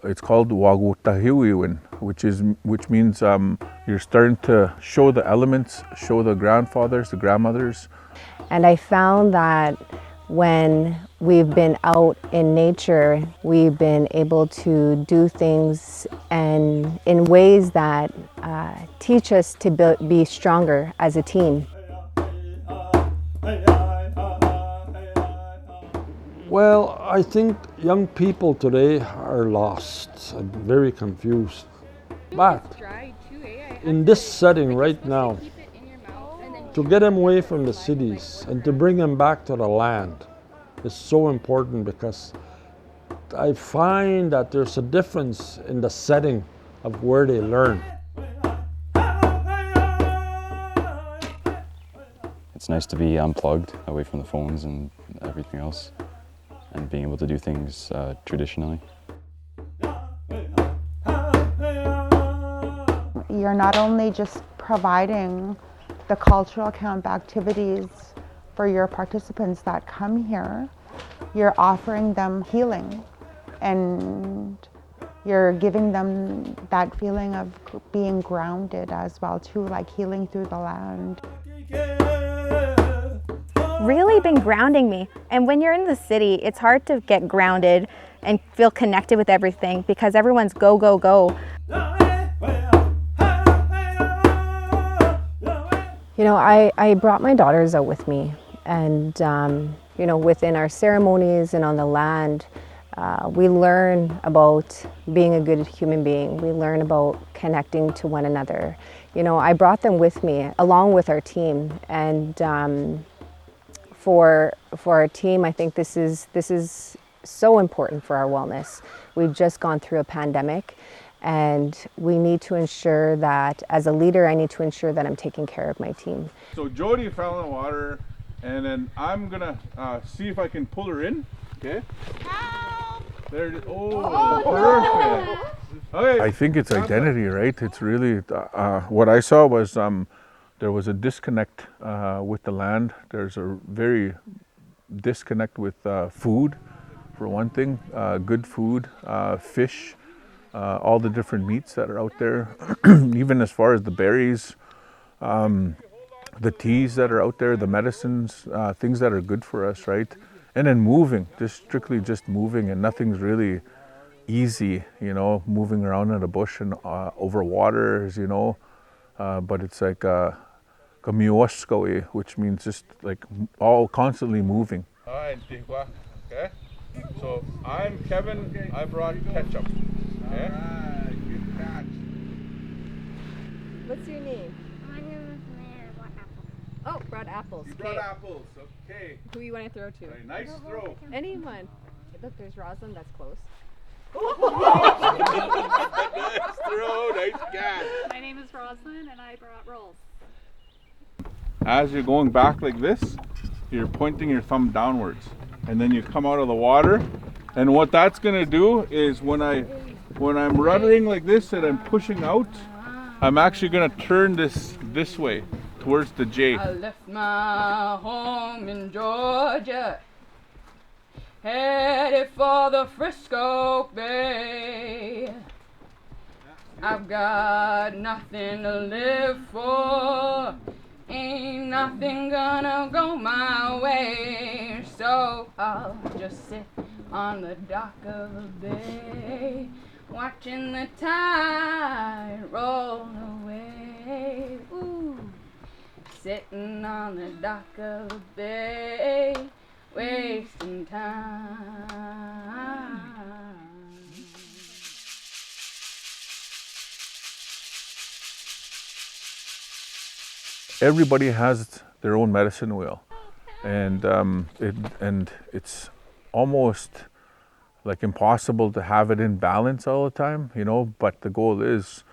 It's called owâhkôhtahowêwin, which means you're starting to show the elements, show the grandfathers, the grandmothers. And I found that when we've been out in nature, we've been able to do things and in ways that teach us to be stronger as a team. Well, I think young people today are lost and very confused. But in this setting right now, to get them away from the cities and to bring them back to the land is so important, because I find that there's a difference in the setting of where they learn. It's nice to be unplugged, away from the phones and everything else, and being able to do things traditionally. You're not only just providing the cultural camp activities for your participants that come here, you're offering them healing, and you're giving them that feeling of being grounded as well too, like healing through the land. Really been grounding me. And when you're in the city, it's hard to get grounded and feel connected with everything because everyone's go, go, go. You know, I brought my daughters out with me, and you know, within our ceremonies and on the land, we learn about being a good human being. We learn about connecting to one another. You know, I brought them with me along with our team, and for our team, I think this is so important for our wellness. We've just gone through a pandemic, and we need to ensure that, as a leader, I need to ensure that I'm taking care of my team. So Jody fell in the water, and then I'm gonna see if I can pull her in. Okay. Help! There it is. Oh, perfect. Okay. I think it's identity, right? It's really what I saw was there was a disconnect with the land. There's a very disconnect with food, for one thing. Good food, fish. All the different meats that are out there, even as far as the berries, the teas that are out there, the medicines, things that are good for us, right? And then moving, just strictly just moving, and nothing's really easy, you know, moving around in a bush and over waters, you know, but it's like kâniyâsihk, which means just like all constantly moving. Hi, okay. So I'm Kevin, I brought ketchup. Okay. Alright, good catch. What's your name? My name is Mary. I brought apples. Oh, brought apples. You brought apples, okay. Who you want to throw to? Very nice throw. Anyone. Look, there's Rosalind, that's close. Nice throw, nice catch. My name is Rosalind and I brought rolls. As you're going back like this, you're pointing your thumb downwards, and then you come out of the water, and what that's gonna do is when I'm ruddering like this and I'm pushing out, I'm actually gonna turn this way towards the J. I left my home in Georgia, headed for the Frisco Bay. I've got nothing to live for, ain't nothing gonna go my way, so I'll just sit on the dock of the bay, watching the tide roll away. Ooh, sitting on the dock of the bay, wasting time. Everybody has their own medicine wheel, and it's almost like impossible to have it in balance all the time, you know, but the goal is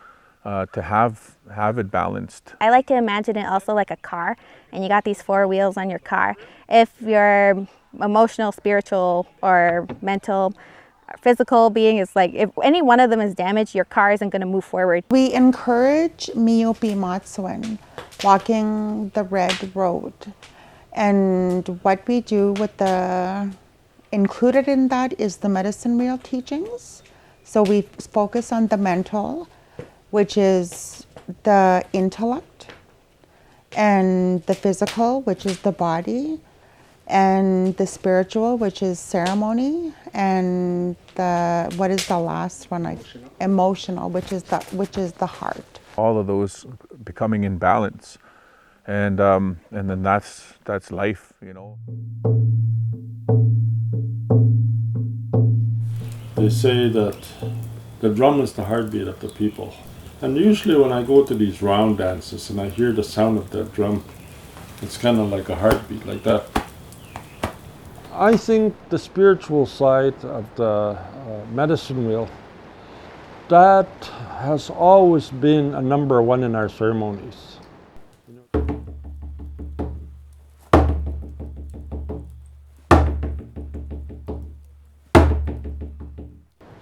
to have it balanced. I like to imagine it also like a car, and you got these 4 wheels on your car. If your emotional, spiritual, or mental, physical being is like, if any one of them is damaged, your car isn't going to move forward. We encourage miyopi matsuin, walking the red road. And what we do with included in that is the medicine wheel teachings. So we focus on the mental, which is the intellect, and the physical, which is the body, and the spiritual, which is ceremony, and what is the last one? Emotional, which is the heart. All of those becoming in balance, and then that's life, you know. They say that the drum is the heartbeat of the people. And usually when I go to these round dances and I hear the sound of that drum, it's kind of like a heartbeat, like that. I think the spiritual side of the medicine wheel, that has always been a number one in our ceremonies.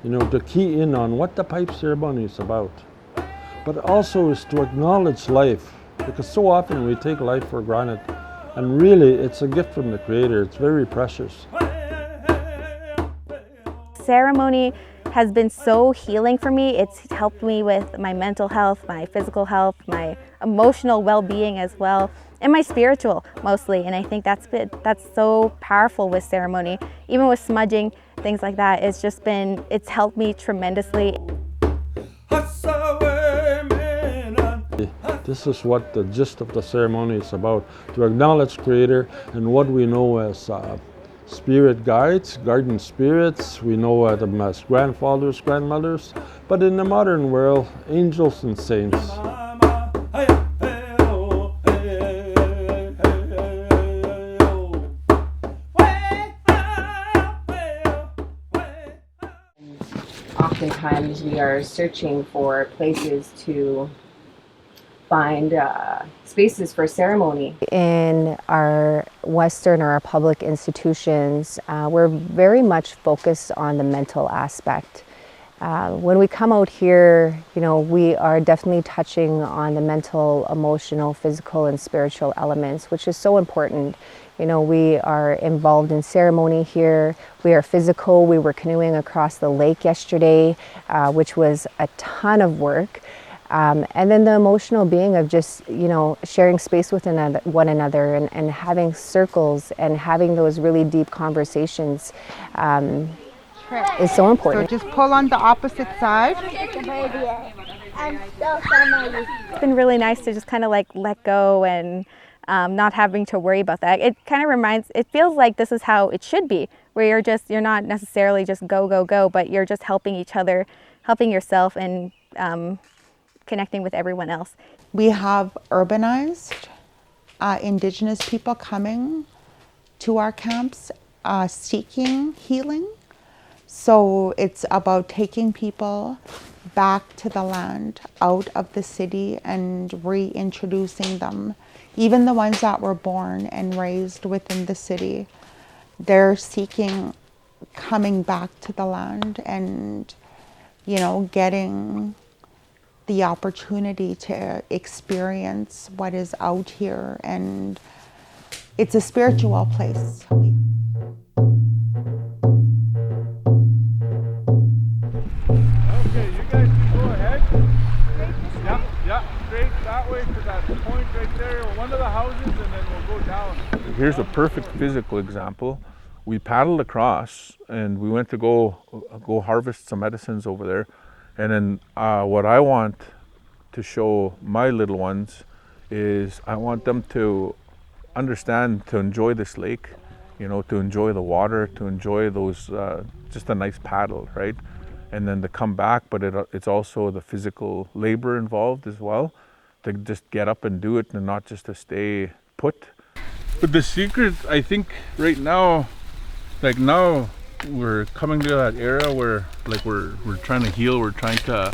You know, to key in on what the pipe ceremony is about, but also is to acknowledge life, because so often we take life for granted, and really it's a gift from the Creator. It's very precious. Ceremony has been so healing for me. It's helped me with my mental health, my physical health, my emotional well-being as well, and my spiritual mostly. And I think that's so powerful with ceremony. Even with smudging, things like that, it's helped me tremendously. This is what the gist of the ceremony is about, to acknowledge Creator and what we know as spirit guides, guardian spirits. We know them as grandfathers, grandmothers, but in the modern world, angels and saints. Oftentimes we are searching for places to find spaces for ceremony. In our Western or our public institutions, we're very much focused on the mental aspect. When we come out here, you know, we are definitely touching on the mental, emotional, physical, and spiritual elements, which is so important. You know, we are involved in ceremony here. We are physical. We were canoeing across the lake yesterday, which was a ton of work. And then the emotional being of just, you know, sharing space with one another and having circles and having those really deep conversations is so important. So just pull on the opposite side. It's been really nice to just kind of like let go and not having to worry about that. It kind of it feels like this is how it should be, where you're not necessarily just go, but you're just helping each other, helping yourself, and connecting with everyone else. We have urbanized Indigenous people coming to our camps seeking healing. So it's about taking people back to the land, out of the city, and reintroducing them. Even the ones that were born and raised within the city, they're seeking coming back to the land and, you know, getting the opportunity to experience what is out here. And it's a spiritual place. Okay, you guys can go ahead. Yeah, straight that way to that point right there, one of the houses, and then we'll go down. Here's a perfect physical example. We paddled across and we went to go harvest some medicines over there. And then what I want to show my little ones is I want them to understand, to enjoy this lake, you know, to enjoy the water, to enjoy those, just a nice paddle, right? And then to come back, but it's also the physical labor involved as well, to just get up and do it and not just to stay put. But the secret, I think right now, like now we're coming to that era where like we're trying to heal, we're trying to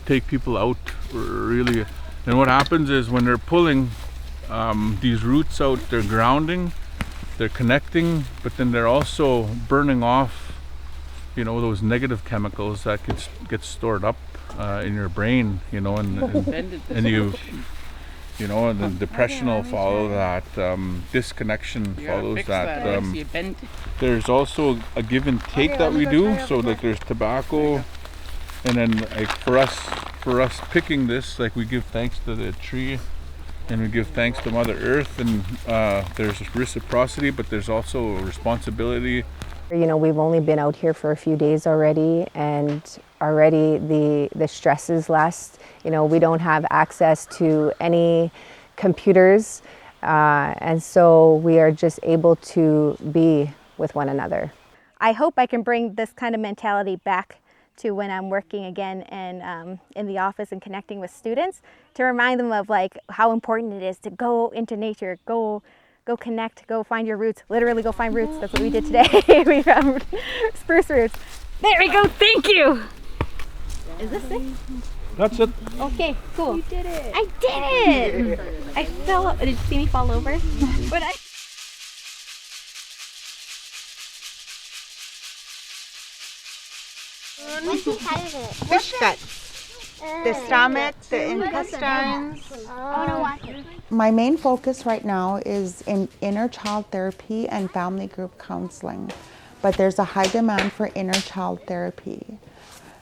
take people out, really. And what happens is when they're pulling these roots out, they're grounding, they're connecting, but then they're also burning off, you know, those negative chemicals that get stored up in your brain, you know, and you know, and then depression will follow that, disconnection follows that. There's also a give and take that we do. So like there's tobacco, And then like for us picking this, like we give thanks to the tree and we give thanks to Mother Earth, and there's reciprocity, but there's also responsibility. You know, we've only been out here for a few days already, and already the stress is less. You know, we don't have access to any computers, and so we are just able to be with one another. I hope I can bring this kind of mentality back to when I'm working again and in the office and connecting with students, to remind them of like how important it is to go into nature, go connect, go find your roots, literally go find roots. That's what we did today. We found spruce roots. There we go, thank you. Is this it? That's it. Okay, cool. You did it. I did it. I fell, did you see me fall over? But I What's inside of it? Fish guts, the stomach, the intestines. Owâhkôhtahowêwin. My main focus right now is in inner child therapy and family group counseling, but there's a high demand for inner child therapy.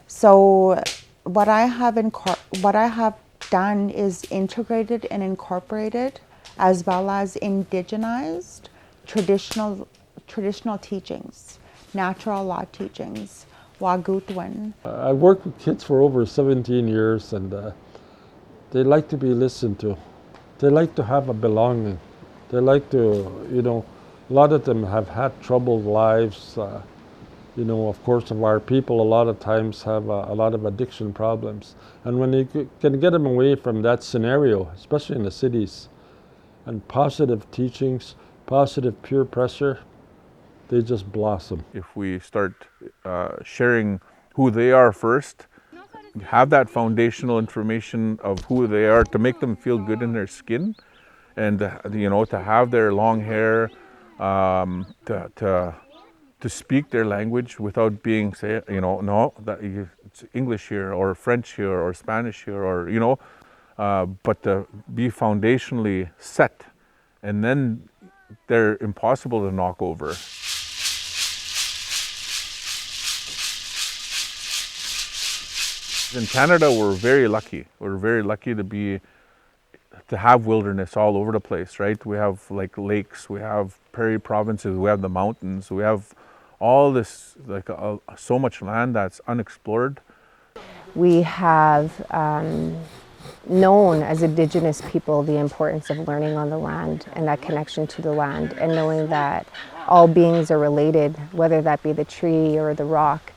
So what I have done is integrated and incorporated, as well as indigenized traditional teachings, natural law teachings, owâhkôhtahowêwin. I've worked with kids for over 17 years, and they like to be listened to. They like to have a belonging. They like to, you know, a lot of them have had troubled lives. You know, of course, of our people, a lot of times have a lot of addiction problems. And when you can get them away from that scenario, especially in the cities, and positive teachings, positive peer pressure, they just blossom. If we start sharing who they are first, have that foundational information of who they are to make them feel good in their skin, and you know, to have their long hair, to speak their language without being, say, you know, no, that it's English here or French here or Spanish here, or you know, but to be foundationally set, and then they're impossible to knock over. In Canada, we're very lucky. We're very lucky to have wilderness all over the place, right? We have like lakes, we have prairie provinces, we have the mountains, we have all this, like so much land that's unexplored. We have known as Indigenous people the importance of learning on the land and that connection to the land, and knowing that all beings are related, whether that be the tree or the rock,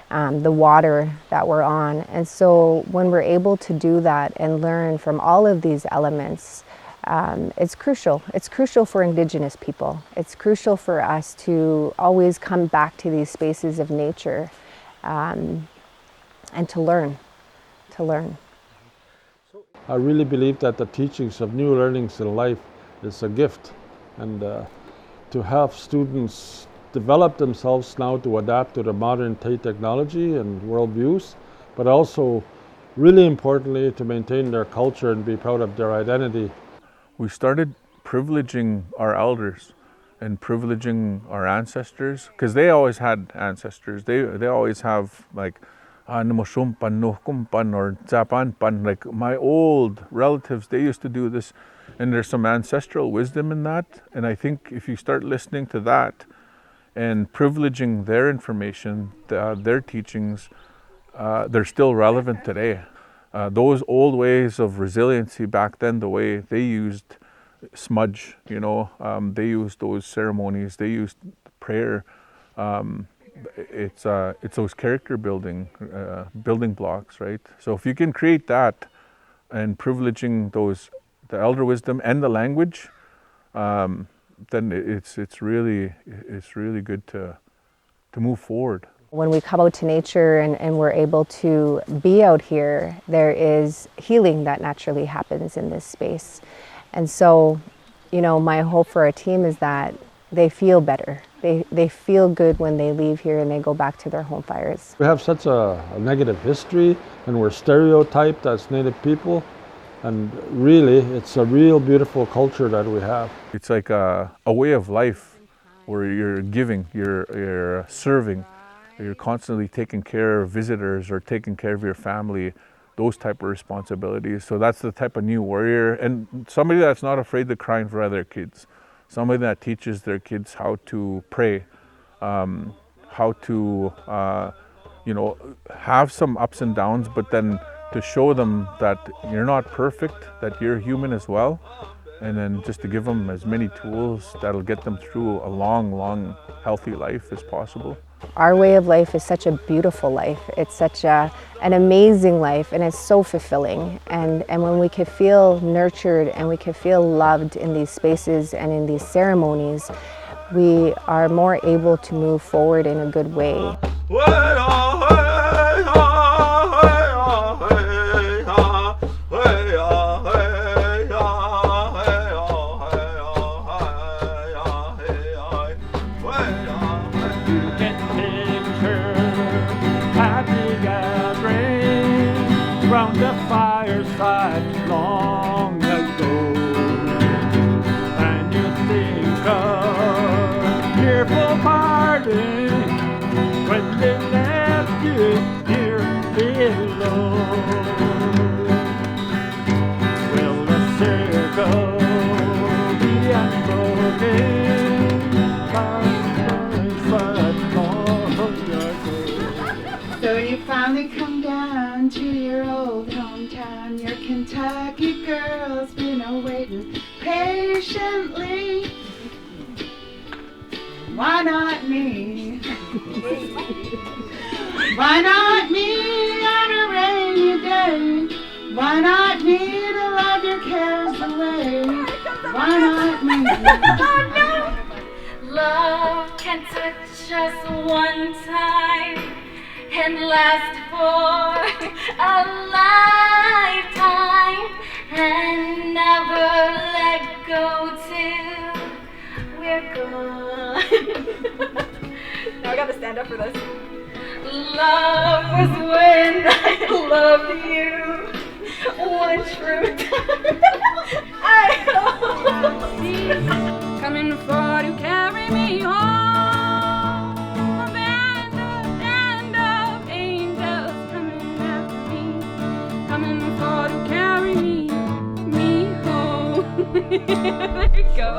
the water that we're on. And so when we're able to do that and learn from all of these elements, it's crucial. It's crucial for Indigenous people. It's crucial for us to always come back to these spaces of nature and to learn. I really believe that the teachings of new learnings in life is a gift, and to have students develop themselves now to adapt to the modern technology and worldviews, but also, really importantly, to maintain their culture and be proud of their identity. We started privileging our elders and privileging our ancestors, because they always had ancestors. They always have like or Zapan, like my old relatives, they used to do this, and there's some ancestral wisdom in that. And I think if you start listening to that and privileging their information, their teachings, they're still relevant today. Those old ways of resiliency back then, the way they used smudge, you know, they used those ceremonies, they used prayer. It's those character building blocks, right? So if you can create that and privileging the elder wisdom and the language, then it's really good to move forward. When we come out to nature and we're able to be out here, there is healing that naturally happens in this space. And so, you know, my hope for our team is that they feel better. They feel good when they leave here and they go back to their home fires. We have such a negative history, and we're stereotyped as Native people. And really, it's a real beautiful culture that we have. It's like a way of life where you're giving, you're serving, you're constantly taking care of visitors or taking care of your family, those type of responsibilities. So that's the type of new warrior, and somebody that's not afraid to cry in front of their kids, somebody that teaches their kids how to pray, how to you know, have some ups and downs, but then to show them that you're not perfect, that you're human as well, and then just to give them as many tools that'll get them through a long, healthy life as possible. Our way of life is such a beautiful life. It's such an amazing life, and it's so fulfilling. And when we can feel nurtured and we can feel loved in these spaces and in these ceremonies, we are more able to move forward in a good way. From the fireside long ago, and you think of tearful parting when they left you here below. Will the circle be unbroken such long ago? So you finally come down to your old hometown. Your Kentucky girl's been awaiting patiently. Why not me? Why not me on a rainy day? Why not me to love your cares away? Why not me? Love can touch us one time and last for a lifetime and never let go till we're gone. Now I gotta stand up for this. Love was when I loved you. One true time. Coming for to carry me home. A band of angels coming after me. Coming for to carry me home. There you go.